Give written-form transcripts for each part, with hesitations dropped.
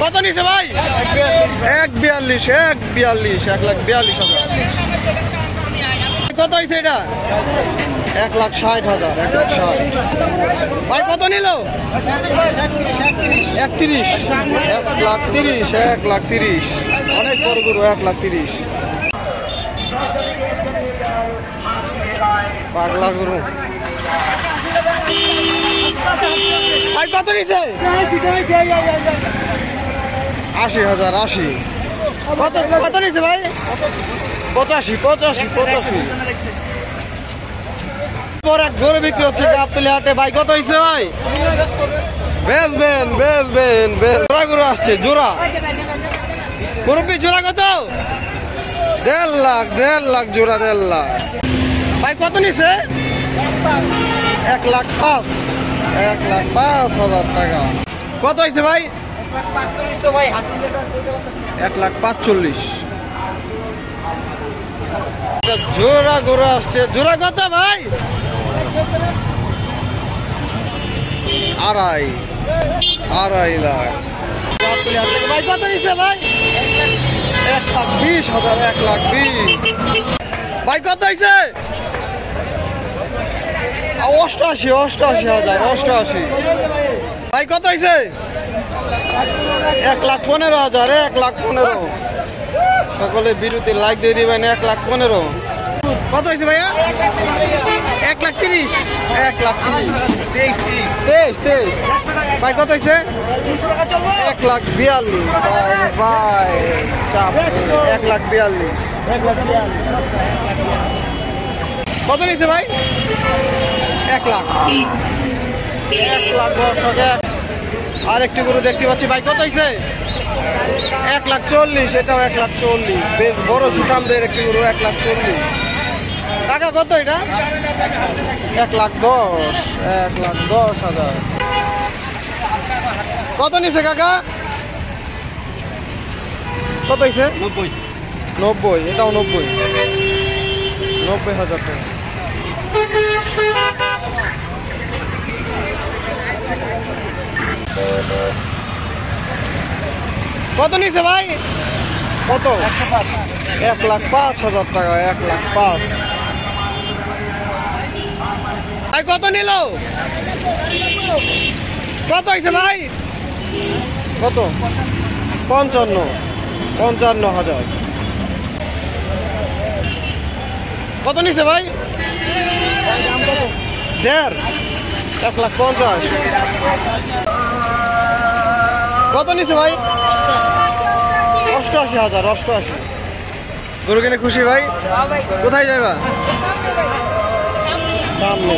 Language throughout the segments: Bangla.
কত নিছে ভাই? 142, 1,42,000। কত হয়েছে এটা? 1,60,000, 1,60,000। ভাই কত নিল? 31, 1,30,000, 1,30,000। অনেক বড় গরু, 1,30,000। পাগলা গরু। ভাই কত নিছে? 80,000, 80। কত নিছে ভাই? 85। পর এক গরু বিক্রি হচ্ছে গাবতলী হাটে। ভাই কত হয়েছে ভাই? বেচবেন। জোড়া গরু আসছে, জোড়া। মুরব্বি জোড়া কত? 1.5 লাখ জোড়া, 1.5 লাখ। ভাই কত নিছে? 1,05,000, 1,05,000 টাকা। কত হয়েছে ভাই? 1,45,000। জোড়া গরু আসছে, জোড়া কত ভাই? 2.5 লাখ। ভাই কত নিচ্ছে ভাই? 1,20,000, 1,20,000। ভাই কত হয়েছে? 88,000, 88। ভাই কত হয়েছে? 1,15,000, 1,15,000। সকলে বিরতি লাইক দিয়ে দিবেন। 1,15,000। কত হয়েছে ভাইয়া? 1,30,000, 1,30,000। ভাই কত হয়েছে? 1,42,000। ভাই 1,42,000। কত নিয়েছে ভাই? 1 লাখ। 1,10,000। আর একটি গরু দেখতে পাচ্ছি। ভাই কত হয়েছে? 1,40,000। এটাও 1,40,000। বেশ বড় সুঠামদের একটি গরু, 1,40,000 টাকা। কত এটা? 1,10,000, 1,10,000। কত নিছে কাকা? কত হয়েছে? 90। এটাও 90,000 টাকা। কত নিছে ভাই? কত? 1,05,000 টাকা, 1,05,000। ভাই কত নিল? কত হয়েছে ভাই? কত? 55,000। কত নিছে ভাই? 1.5, 1,50,000। কত নিছে ভাই? 88,000, 88। গরু কিনে খুশি ভাই? কোথায় যাবা? সামনে।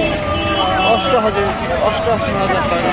88,000 টাকা।